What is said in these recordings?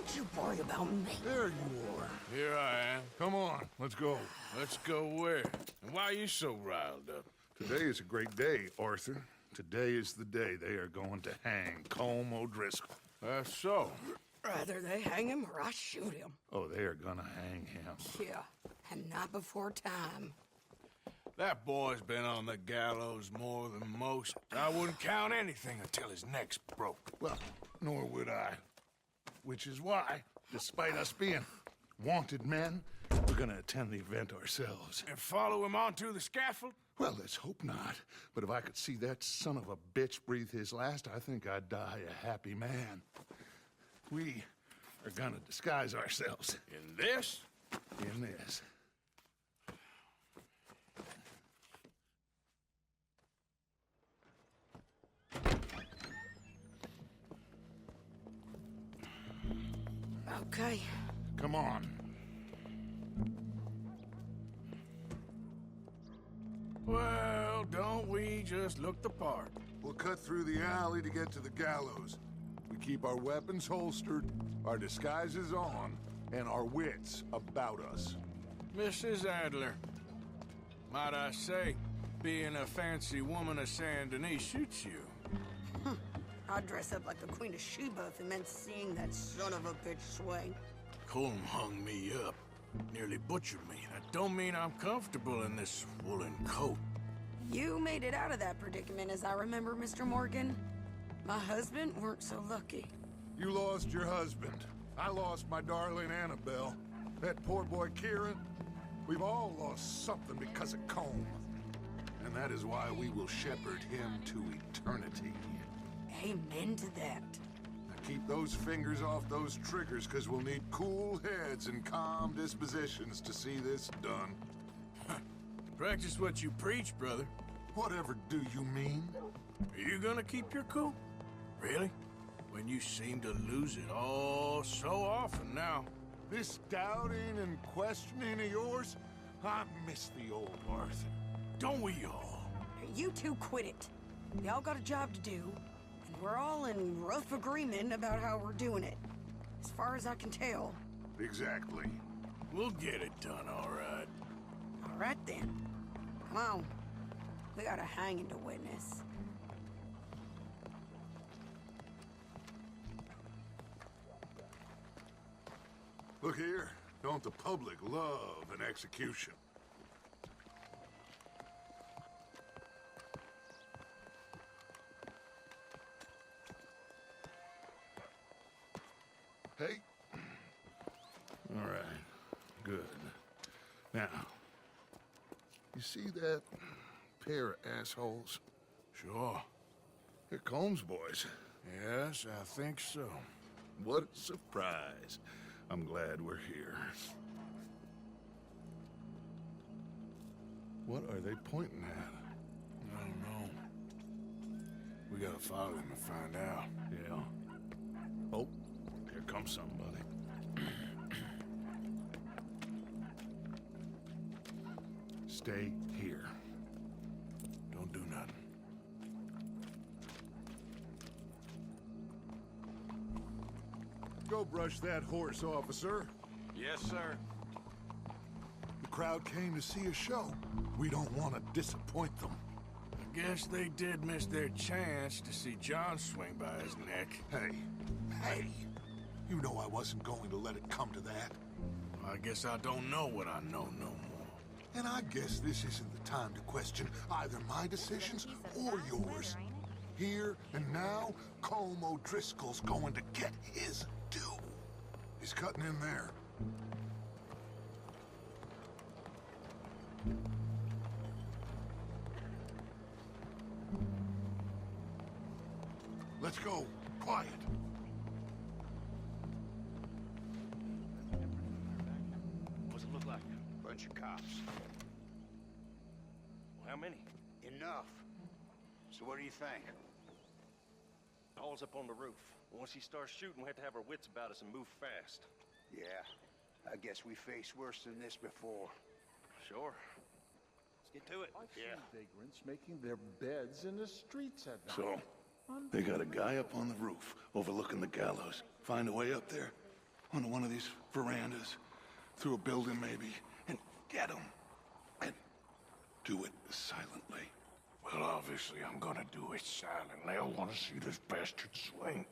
Don't you worry about me. There you are. Here I am. Come on, let's go. Let's go where? And why are you so riled up? Today is a great day, Arthur. Today is the day they are going to hang Colm O'Driscoll. That's so. Rather they hang him or I shoot him. Oh, they are gonna hang him. Yeah, and not before time. That boy's been on the gallows more than most. I wouldn't count anything until his neck's broke. Well, nor would I. Which is why, despite us being wanted men, we're gonna attend the event ourselves. And follow him onto the scaffold? Well, let's hope not. But if I could see that son of a bitch breathe his last, I think I'd die a happy man. We are gonna disguise ourselves In this? in this. Okay. Come on. Well, don't we just look the part? We'll cut through the alley to get to the gallows. We keep our weapons holstered, our disguises on, and our wits about us. Mrs. Adler, might I say, being a fancy woman of Saint Denis shoots you. I'd dress up like the Queen of Sheba if it meant seeing that son of a bitch swing. Colm hung me up, nearly butchered me. That don't mean I'm comfortable in this woolen coat. You made it out of that predicament, as I remember, Mr. Morgan. My husband weren't so lucky. You lost your husband. I lost my darling Annabelle. That poor boy Kieran. We've all lost something because of Colm. And that is why we will shepherd him to eternity. Amen to that. Now keep those fingers off those triggers, because we'll need cool heads and calm dispositions to see this done. Practice what you preach, brother. Whatever do you mean? Are you gonna keep your cool? Really? When you seem to lose it all so often now. This doubting and questioning of yours, I miss the old Arthur. Don't we all? You two quit it. Y'all got a job to do, and we're all in rough agreement about how we're doing it. As far as I can tell. Exactly. We'll get it done, all right. All right then. Come on. We got a hanging to witness. Look here, don't the public love an execution? Hey. All right. Good. Now, you see that pair of assholes? Sure. They're Colm's boys. Yes, I think so. What a surprise. I'm glad we're here. What are they pointing at? I don't know. We gotta follow them and find out. Yeah. Oh, here comes somebody. Stay here. Don't do nothing. Go brush that horse, officer. Yes, sir. The crowd came to see a show. We don't want to disappoint them. I guess they did miss their chance to see John swing by his neck. Hey, you know I wasn't going to let it come to that. I guess I don't know what I know no more. And I guess this isn't the time to question either my decisions or yours. Here and now, Colm O'Driscoll's going to get his due. He's cutting in there. Let's go. Quiet. What's it look like? Bunch of cops. Well, how many? Enough. So what do you think? All's up on the roof. Once he starts shooting, we have to have our wits about us and move fast. Yeah, I guess we faced worse than this before. Sure. Let's get to it. I've seen vagrants making their beds in the streets at night. So, they got a guy up on the roof overlooking the gallows. Find a way up there? onto one of these verandas, through a building maybe, and get him. And do it silently. Well, obviously, I'm gonna do it silently. I want to see this bastard swing.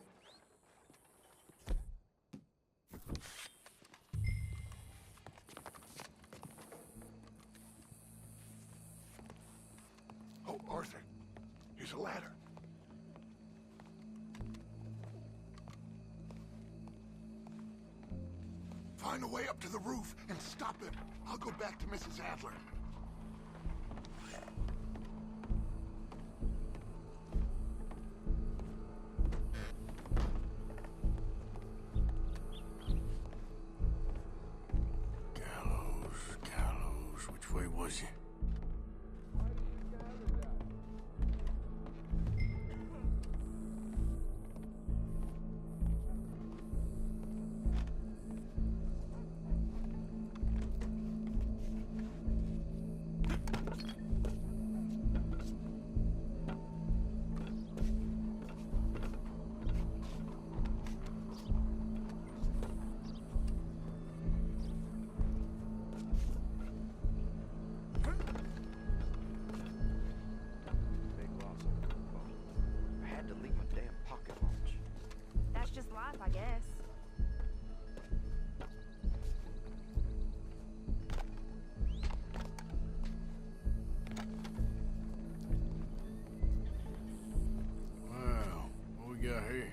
Oh, Arthur, here's a ladder. Find a way up to the roof and stop him. I'll go back to Mrs. Adler. Gallows, which way was he? I guess. Wow, what we got here?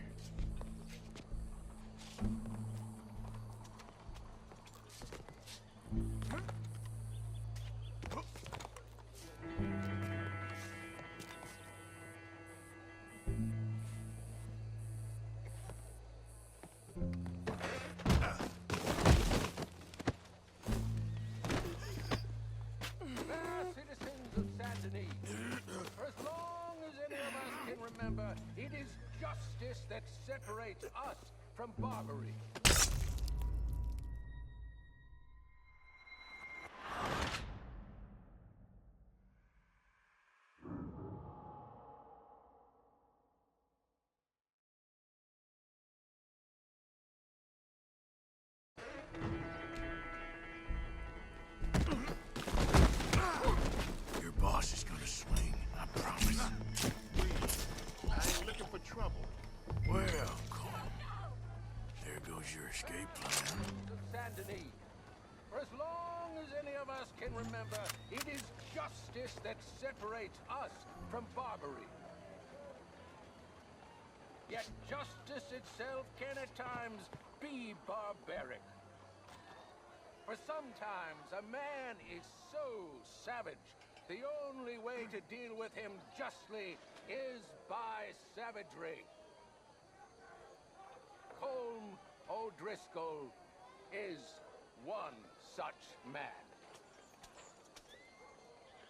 Remember, it is justice that separates us from barbary. Your boss is gonna swing, I promise. Trouble. Well, Cole, there goes your escape plan. Saint Denis. For as long as any of us can remember, it is justice that separates us from barbary. Yet justice itself can at times be barbaric. For sometimes a man is so savage, the only way to deal with him justly is by savagery. Colm O'Driscoll is one such man.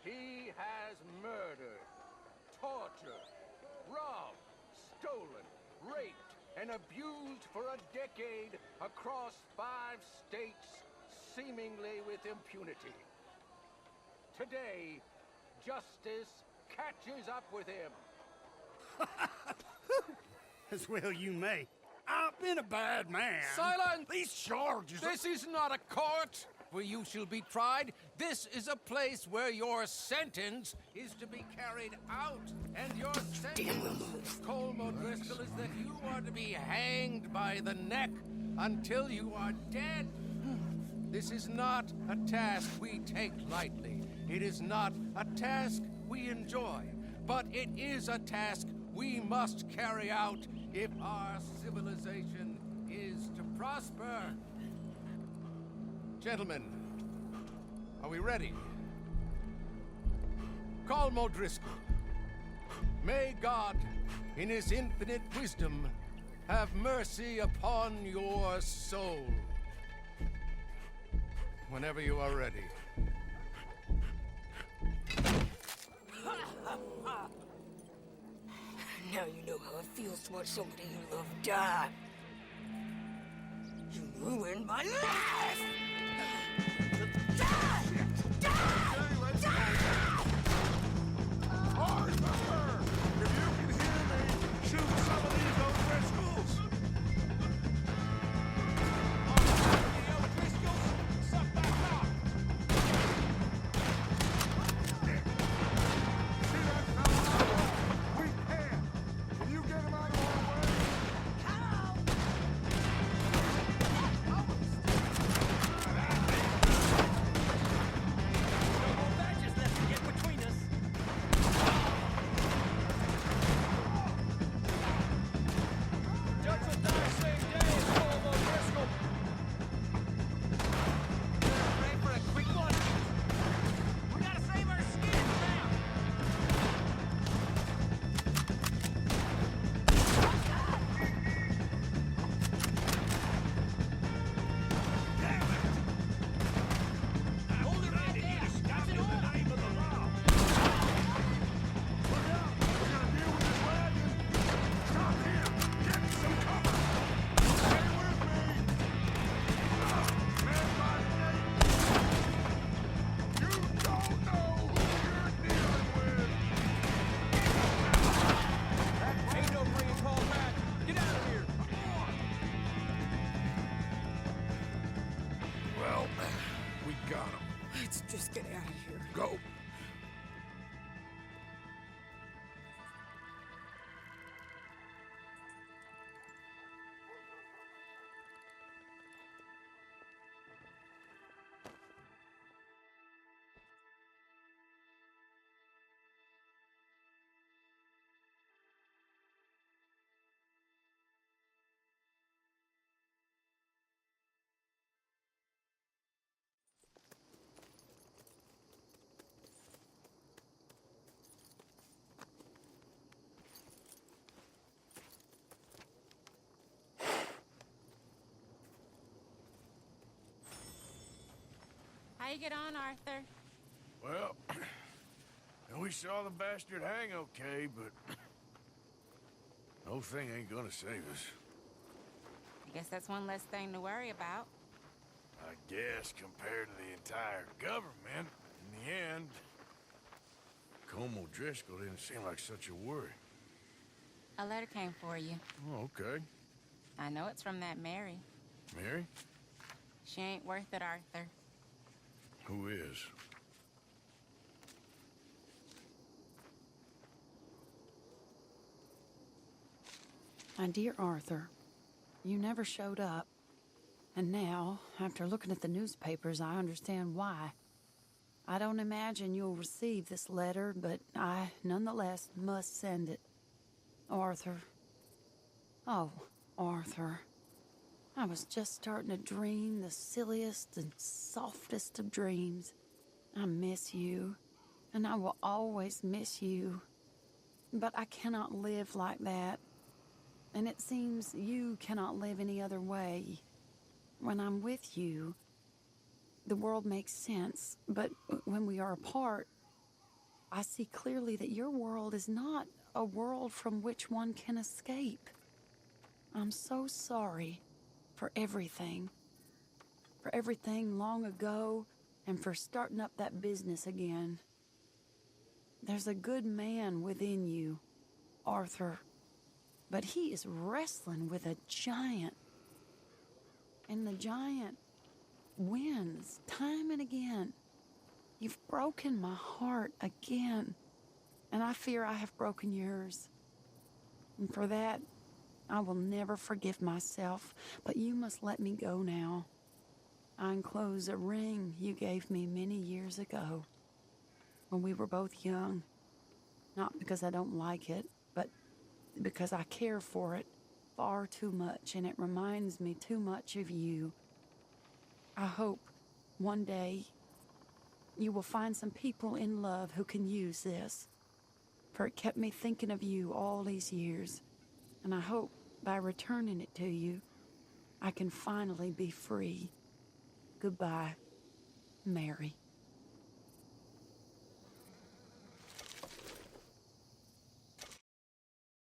He has murdered, tortured, robbed, stolen, raped, and abused for a decade across 5 states, seemingly with impunity. Today, justice catches up with him. As well you may. I've been a bad man. Silence! These charges... This is not a court where you shall be tried. This is a place where your sentence is to be carried out. And your sentence, Colm O'Driscoll, is that you are to be hanged by the neck until you are dead. This is not a task we take lightly. It is not a task we enjoy. But it is a task we must carry out if our civilization is to prosper. Gentlemen, are we ready? Colm O'Driscoll, may God, in his infinite wisdom, have mercy upon your soul. Whenever you are ready. Now you know how it feels to watch somebody you love die. You ruined my life! Die! Die! Die! Arthur! If you can hear me, shoot some of these O'Driscolls! Let's just get out of here. Go. How you get on, Arthur? Well, we saw the bastard hang okay, but the whole thing ain't gonna save us. I guess that's one less thing to worry about. I guess compared to the entire government, in the end, Colm O'Driscoll didn't seem like such a worry. A letter came for you. Oh, okay. I know it's from that Mary. Mary? She ain't worth it, Arthur. Who is? My dear Arthur, you never showed up. And now, after looking at the newspapers, I understand why. I don't imagine you'll receive this letter, but I, nonetheless, must send it. Arthur. Oh, Arthur. I was just starting to dream the silliest and softest of dreams. I miss you, and I will always miss you. But I cannot live like that. And it seems you cannot live any other way. When I'm with you, the world makes sense. But when we are apart, I see clearly that your world is not a world from which one can escape. I'm so sorry for everything. For everything long ago, and for starting up that business again. There's a good man within you, Arthur. But he is wrestling with a giant. And the giant wins time and again. You've broken my heart again. And I fear I have broken yours. And for that, I will never forgive myself. But you must let me go now. I enclose a ring you gave me many years ago, when we were both young. Not because I don't like it, but because I care for it far too much, and it reminds me too much of you. I hope one day you will find some people in love who can use this, for it kept me thinking of you all these years, and I hope by returning it to you, I can finally be free. Goodbye, Mary.